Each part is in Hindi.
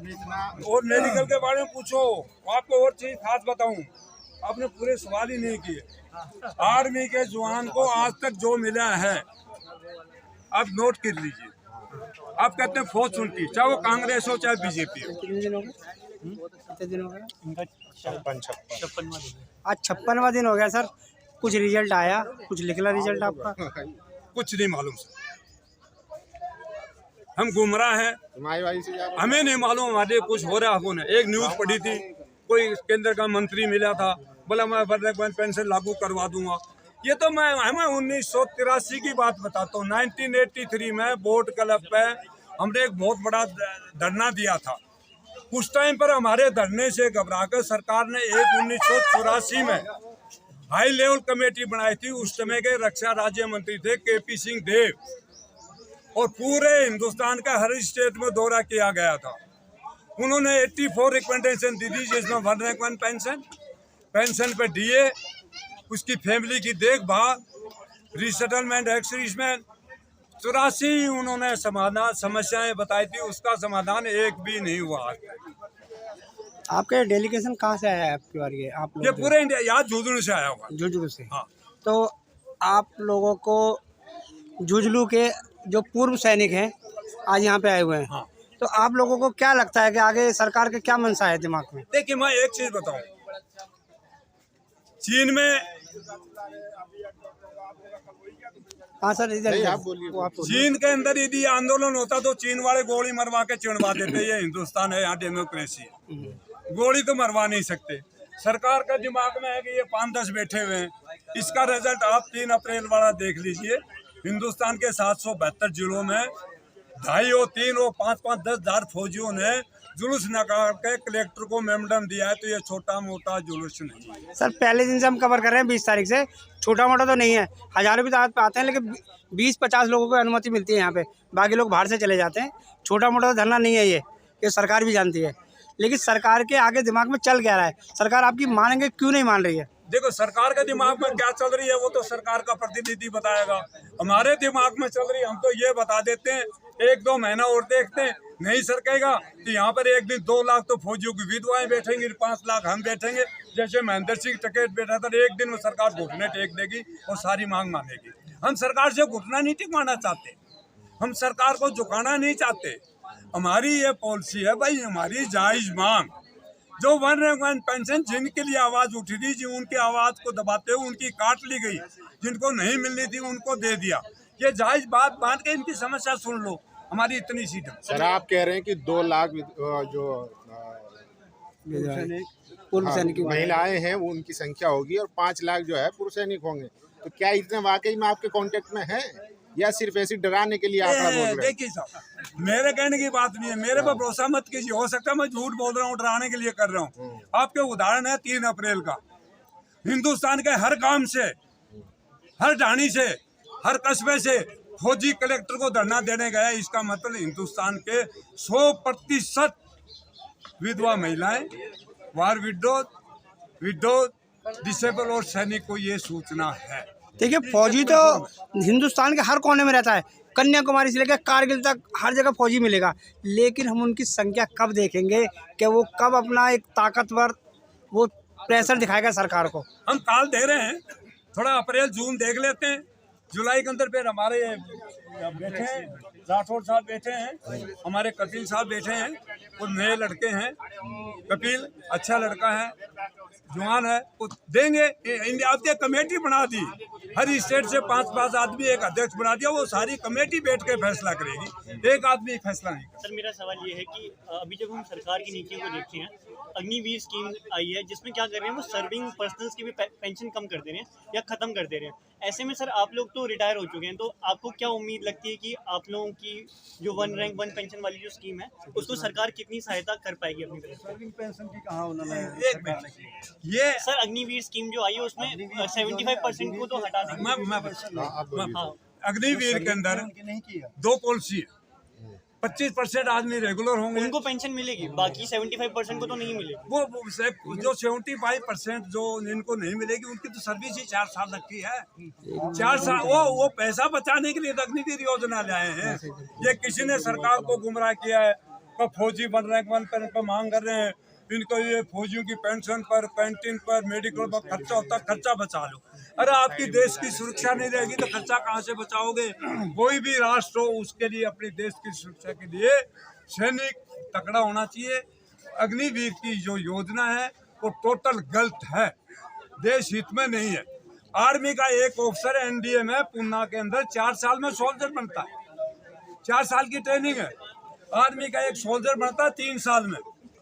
और मेडिकल के बारे में पूछो, आपको और चीज खास बताऊं, आपने पूरे सवाल ही नहीं किए। आर्मी के जवान को आज तक जो मिला है, आप नोट कर लीजिए। आप कहते हैं फौज चुनती, चाहे वो कांग्रेस हो चाहे बीजेपी हो। कितने दिन हो गए? इनका 56वां आज 56वां दिन हो गया सर। कुछ रिजल्ट आया, कुछ निकला रिजल्ट आपका? कुछ नहीं मालूम सर, हम गुमराह हैं, हमें नहीं मालूम हमारे कुछ हो रहा हो। एक न्यूज पढ़ी थी, कोई केंद्र का मंत्री मिला था, बोला मैं वृद्धावस्था पेंशन लागू करवा दूंगा। ये तो मैं 1983 की बात बताता हूँ। 1983 में बोट क्लब पे हमने एक बहुत बड़ा धरना दिया था। उस टाइम पर हमारे धरने से घबराकर सरकार ने एक 1984 में हाई लेवल कमेटी बनाई थी। उस समय के रक्षा राज्य मंत्री थे KP सिंह देव, और पूरे हिंदुस्तान का हर स्टेट में दौरा किया गया था। उन्होंने 84 रिकमेंडेशन दी थी, जिसमें 1 रैंक 1 पेंशन पे DA, उसकी फैमिली की देखभाल, रिसेटलमेंट एक्सरिशमेंट, 84 उन्होंने समाधान समस्याएं बताई थी, उसका समाधान एक भी नहीं हुआ। आपके डेलीगेशन कहाँ से आया है आपकी बार? आप लोग ये पूरे इंडिया, यहाँ झुंझुनू से आया हुआ। झुंझुनू से? हाँ। तो आप लोगों को झुंझुनू के जो पूर्व सैनिक हैं आज यहाँ पे आए हुए हैं। हाँ। तो आप लोगों को क्या लगता है कि आगे सरकार के क्या मनसा है दिमाग में? देखिए मैं एक चीज बताऊं, चीन में, हाँ सर इधर आप बोलिए। चीन के अंदर यदि आंदोलन होता तो चीन वाले गोली मरवा के चिड़वा देते। ये हिंदुस्तान है, यहाँ डेमोक्रेसी है, गोली तो मरवा नहीं सकते। सरकार का दिमाग में है कि ये 5-10 बैठे हुए हैं। इसका रिजल्ट आप 3 अप्रैल वाला देख लीजिए। हिंदुस्तान के 772 जिलों में 2.5 और 3 और 5-5, 10 हजार फौजियों ने जुलूस निकाल के कलेक्टर को मेमोरेंडम दिया है। तो ये छोटा मोटा जुलूस नहीं है सर। पहले दिन से हम कवर कर रहे हैं 20 तारीख से, छोटा मोटा तो नहीं है। हजारों की तादाद पे आते हैं, लेकिन 20-50 लोगों को अनुमति मिलती है यहाँ पे, बाकी लोग बाहर से चले जाते हैं। छोटा मोटा तो धरना नहीं है ये सरकार भी जानती है। लेकिन सरकार के आगे दिमाग में चल क्या रहा है? सरकार आपकी मानेंगे क्यों नहीं मान रही है? देखो सरकार के दिमाग में क्या चल रही है वो तो सरकार का प्रतिनिधि बताएगा। हमारे दिमाग में चल रही है, हम तो ये बता देते हैं 1-2 महीना और देखते हैं, नहीं सरकेगा तो यहाँ पर एक दिन 2 लाख तो फौजियों की विधवाएं बैठेंगी, 5 लाख हम बैठेंगे। जैसे महेंद्र सिंह टिकैत बैठा था, एक दिन में सरकार घुटने टेक देगी और सारी मांग मानेगी। हम सरकार से घुटना नहीं टिकवाना चाहते, हम सरकार को झुकाना नहीं चाहते। हमारी ये पॉलिसी है भाई, हमारी जायज मांग, जो 1 रैंक 1 पेंशन जिनके लिए आवाज उठी थी, जो उनकी आवाज को दबाते हुए उनकी काट ली गई, जिनको नहीं मिलनी थी उनको दे दिया। ये जायज बात मान के इनकी समस्या सुन लो। हमारी इतनी सीट है। सर आप कह रहे हैं कि 2 लाख जो पूर्व सैनिक महिलाएं हैं वो उनकी संख्या होगी और 5 लाख जो है पुरुष सैनिक होंगे। तो क्या इतने वाकई में आपके कांटेक्ट में है या सिर्फ ऐसी डराने के लिए आंकड़ा बोल रहे हैं? देखिए साहब, मेरे कहने की बात नहीं है, मेरे पर भरोसा मत कीजिए। हो सकता है मैं झूठ बोल रहा हूँ, डराने के लिए कर रहा हूँ। आपके उदाहरण है 3 अप्रैल का, हिंदुस्तान के हर गांव से, हर ढाणी से, हर कस्बे से फौजी कलेक्टर को धरना देने गया। इसका मतलब हिंदुस्तान के 100% विधवा महिलाएं, वार विडो, डिसेबल और सैनिक को ये सूचना है। देखिए फौजी तो हिंदुस्तान के हर कोने में रहता है, कन्याकुमारी से लेकर कारगिल तक हर जगह फौजी मिलेगा। लेकिन हम उनकी संख्या कब देखेंगे कि वो कब अपना एक ताकतवर वो प्रेशर दिखाएगा सरकार को? हम काल दे रहे हैं, थोड़ा अप्रैल जून देख लेते हैं। जुलाई के अंदर फिर हमारे बैठे हैं, राठौर साहब बैठे हैं, हमारे कपिल साहब बैठे हैं, वो नए लड़के हैं। कपिल अच्छा लड़का है, जवान है, वो देंगे। इंडिया आपने कमेटी बना दी, हर स्टेट से 5-5 आदमी एक अध्यक्ष बना दिया, वो सारी कमेटी बैठ के फैसला करेगी, एक आदमी फैसला नहीं करेगा। सर मेरा सवाल ये है कि अभी जब हम सरकार की नीतियों को देखते हैं, अग्निवीर स्कीम आई है जिसमें क्या कर रहे हैं वो सर्विंग पर्सनल्स की भी पेंशन कम कर दे रहे हैं या ख़त्म कर दे रहे हैं। ऐसे में सर आप लोग तो रिटायर हो चुके हैं, तो आपको क्या उम्मीद लगती है कि आप लोगों की जो 1 रैंक 1 पेंशन वाली जो स्कीम है उसको सरकार कितनी सहायता कर पाएगी अपनी तरफ से? सर्विंग पेंशन की कहाँ उन्होंने ये सर अग्निवीर स्कीम जो आई है उसमें 75% को तो हटा देंगे। हाँ, अग्निवीर के अंदर 2 पॉलिसी है। 25% आदमी रेगुलर होंगे, उनको पेंशन मिलेगी, बाकी 75% को तो नहीं मिलेगी। वो जो 75% जो इनको नहीं मिलेगी उनकी तो सर्विस ही 4 साल रखी है। 4 साल वो पैसा बचाने के लिए तो अग्निवीर योजना लाए हैं। ये किसी ने सरकार को गुमराह किया है। को फौजी बन रहे हैं, पर मांग कर रहे हैं, इनको ये फौजियों की पेंशन पर, कैंटीन पर, मेडिकल पर खर्चा होता है, खर्चा बचा लो। अरे आपकी देश की सुरक्षा नहीं रहेगी तो खर्चा कहाँ से बचाओगे? कोई भी राष्ट्र हो उसके लिए अपने देश की सुरक्षा के लिए सैनिक तगड़ा होना चाहिए। अग्निवीर की जो योजना है वो टोटल गलत है, देश हित में नहीं है। आर्मी का एक ऑफिसर एनडीए में पूना के अंदर 4 साल में सोल्जर बनता है, 4 साल की ट्रेनिंग है। आर्मी का एक सोल्जर बनता है 3 साल में,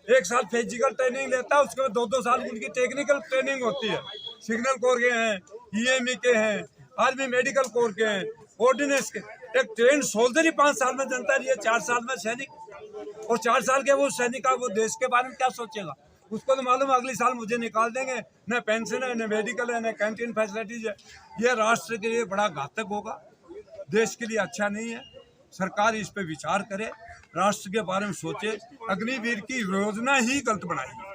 1 साल फिजिकल ट्रेनिंग लेता है, उसके बाद 2-2 साल उनकी टेक्निकल ट्रेनिंग होती है। सिग्नल कोर के हैं, ईएमई के हैं, आर्मी मेडिकल कोर के हैं, ऑर्डिनेंस के। एक ट्रेन सोल्जर ही 5 साल में जनता है, 4 साल में सैनिक। और 4 साल के वो सैनिक का वो देश के बारे में क्या सोचेगा? उसको तो मालूम है अगले साल मुझे निकाल देंगे, न पेंशन है, न मेडिकल है, न कैंटीन फैसिलिटीज है। ये राष्ट्र के लिए बड़ा घातक होगा, देश के लिए अच्छा नहीं है। सरकार इस पे विचार करे, राष्ट्र के बारे में सोचे। अग्निवीर की योजना ही गलत बनाई है,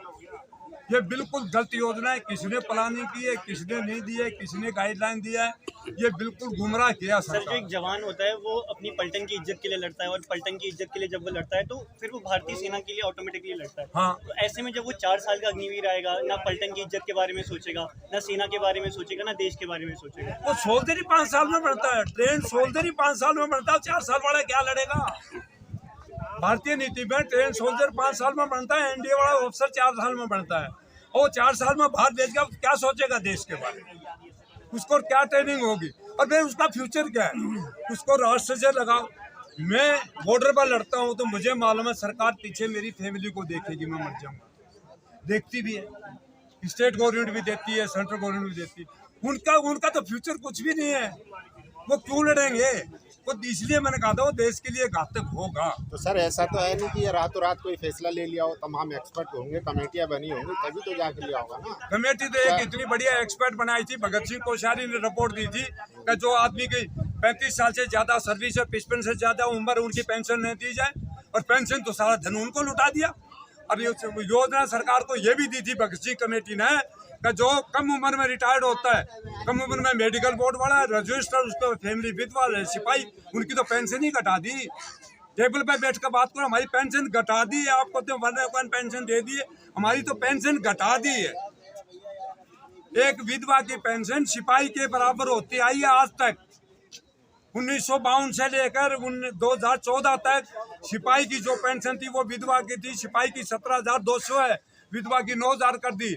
ये बिल्कुल गलत योजना है। किसने प्लानिंग की है, किसने नहीं दी है, किसने गाइडलाइन दिया है, ये बिल्कुल गुमराह किया। सर जो एक जवान होता है वो अपनी पलटन की इज्जत के लिए लड़ता है, और पलटन की इज्जत के लिए जब वो लड़ता है तो फिर वो भारतीय सेना के लिए ऑटोमेटिकली लड़ता है। हाँ। तो ऐसे में जब वो 4 साल का अग्निवीर आएगा, ना पलटन की इज्जत के बारे में सोचेगा, ना सेना के बारे में सोचेगा, ना देश के बारे में सोचेगा। वो सोल्जर ही 5 साल में बढ़ता है, ट्रेन सोल्जर ही 5 साल में बढ़ता है, 4 साल वाला क्या लड़ेगा? भारतीय नीति में ट्रेन सोल्जर 5 साल में बनता है, एनडीए वाला ऑफिसर 4 साल में बनता है। और 4 साल में बाहर भेज कर क्या सोचेगा देश के बारे में? उसको क्या ट्रेनिंग होगी और फिर उसका फ्यूचर क्या है? उसको राष्ट्र से लगाओ। मैं बॉर्डर पर लड़ता हूँ तो मुझे मालूम है सरकार पीछे मेरी फैमिली को देखेगी, मैं मर जाऊंगा, देखती भी है। स्टेट गवर्नमेंट भी देती है, सेंट्रल गवर्नमेंट भी देती है। उनका तो फ्यूचर कुछ भी नहीं है, वो क्यों लड़ेंगे? वो इसलिए मैंने कहा था वो देश के लिए घातक होगा। तो सर ऐसा तो है नहीं कि ये रातों रात कोई फैसला ले लिया हो, तमाम एक्सपर्ट होंगे, कमेटियां बनी होंगी, तभी तो जाके लिया होगा ना। कमेटी तो एक इतनी बढ़िया एक्सपर्ट बनाई थी, भगत सिंह कोश्यारी ने रिपोर्ट दी थी कि जो आदमी की 35 साल से ज्यादा सर्विस है, 55 से ज्यादा उम्र, उनकी पेंशन नहीं दी जाए, और पेंशन तो सारा धन उनको लुटा दिया। अब ये योजना सरकार को ये भी दी थी भगत सिंह कमेटी ने कि जो कम उम्र में रिटायर्ड होता है, कम उम्र में मेडिकल बोर्ड वाला रजिस्टर, उसको फैमिली विधवा सिपाही, उनकी तो पेंशन ही घटा दी। टेबल पे बैठ कर बात करो, हमारी पेंशन घटा दी है, आपको तो वन पेंशन दे दी है, हमारी तो पेंशन घटा दी है। एक विधवा की पेंशन सिपाही के बराबर होती आई है आज तक। 1952 से लेकर 2014 तक सिपाही की जो पेंशन थी वो विधवा की थी। सिपाही की 17,200 है, विधवा की 9,000 कर दी,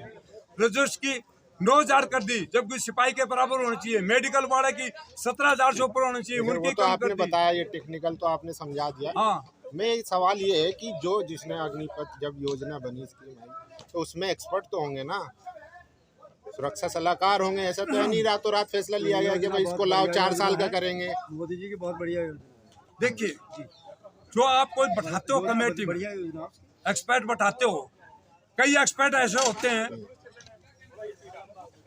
रजिस्टर की 9,000 कर दी, जबकि सिपाही के बराबर होनी चाहिए। मेडिकल वाले की 17,000 से ऊपर होनी चाहिए, उनकी तो आपने बताया, ये टेक्निकल तो आपने समझा दिया। हाँ, मैं सवाल ये है कि जो जिसने अग्निपथ जब योजना बनी स्कीम आई तो उसमें एक्सपर्ट तो होंगे ना, सुरक्षा सलाहकार होंगे। ऐसा तो है नहीं रातों रात फैसला लिया गया कि भाई इसको लाओ 4 साल का करेंगे। मोदी जी की बहुत बढ़िया। देखिए जो आप कोई बैठाते हो कमेटी में, एक्सपर्ट बैठाते हो, कई एक्सपर्ट ऐसे होते हैं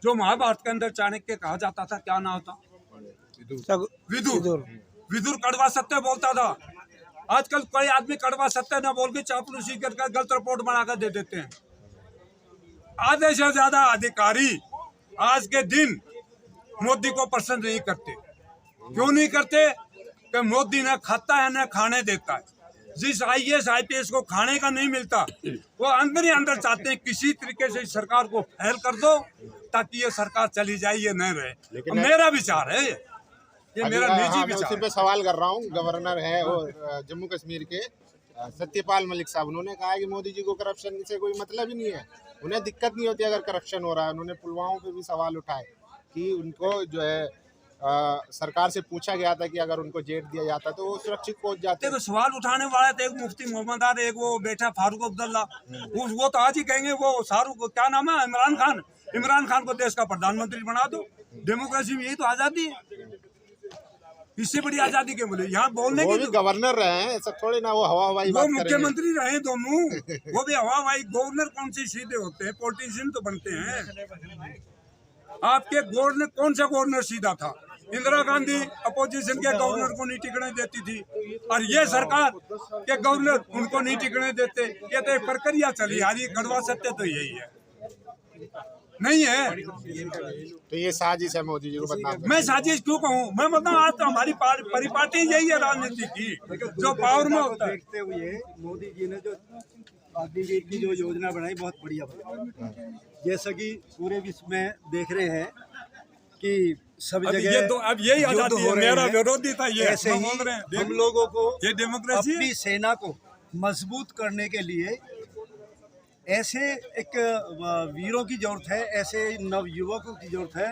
जो महाभारत के अंदर चाणक्य कहा जाता था, क्या नाम था? विदुर। विदुर कड़वा सत्य बोलता था। आजकल कोई आदमी कड़वा सत्य न बोल के चापलूसी करके गलत रिपोर्ट बनाकर दे देते हैं। आधे से ज्यादा अधिकारी आज के दिन मोदी को पसंद नहीं करते। क्यों नहीं करते? कि मोदी न खाता है न खाने देता है। जिस IAS IPS को खाने का नहीं मिलता, वो अंदर ही अंदर चाहते हैं किसी तरीके से सरकार को फेल कर दो ताकि ये सरकार चली जाए, ये न रहे। लेकिन मेरा विचार है, ये मेरा निजी मैं उसी विचार पे सवाल कर रहा हूँ। गवर्नर है और जम्मू कश्मीर के सत्यपाल मलिक साहब, उन्होंने कहा है कि मोदी जी को करप्शन से कोई मतलब ही नहीं है, उन्हें दिक्कत नहीं होती अगर करप्शन हो रहा है। उन्होंने पुलवामा पे भी सवाल उठाए कि उनको जो है सरकार से पूछा गया था कि अगर उनको जेट दिया जाता तो वो सुरक्षित पहुंच जाते। देखो सवाल उठाने वाले थे एक मुफ्ती मोहम्मद आर, एक वो बेटा फारूक अब्दुल्ला। वो तो आज ही कहेंगे वो शाहरुख, क्या नाम है, इमरान खान को देश का प्रधानमंत्री बना दो। डेमोक्रेसी में यही तो आजादी है, इससे बड़ी आजादी के बोले यहाँ बोलने की। गवर्नर रहे हैं, ऐसा थोड़ी ना वो हवा हवाई वो मुख्यमंत्री रहे दोनों, वो भी हवा हवाई। गवर्नर कौन से सीधे होते हैं? पॉलिटिशियन तो बनते हैं। आपके गवर्नर कौन सा गवर्नर सीधा था? इंदिरा गांधी अपोजिशन के गवर्नर को नहीं टिकने देती थी, और ये सरकार के गवर्नर उनको नहीं टिकने देते। ये तो एक प्रक्रिया चली आ रही है। कड़वा सत्य तो यही है। नहीं है। तो ये साजिश है मोदी जी को बदनाम करने मैं साजिश क्यों कहूँ? मैं बताऊँ, आज तो हमारी परिपाटी यही है राजनीति की, जो पावर में होता है। देखते हुए मोदी जी ने जो अग्निवीर की जो योजना बनाई बहुत बढ़िया बनाई। जैसा कि पूरे विश्व में देख रहे हैं कि सब अब जगह ये तो अब यही युद्ध आजादी हो है, रहे मेरा हैं। विरोधी था ये, ऐसे हम ही बोल रहे हैं, हम लोगों को ये डेमोक्रेसी अपनी सेना को मजबूत करने के लिए ऐसे एक वीरों की जरूरत है, ऐसे नवयुवकों की जरूरत है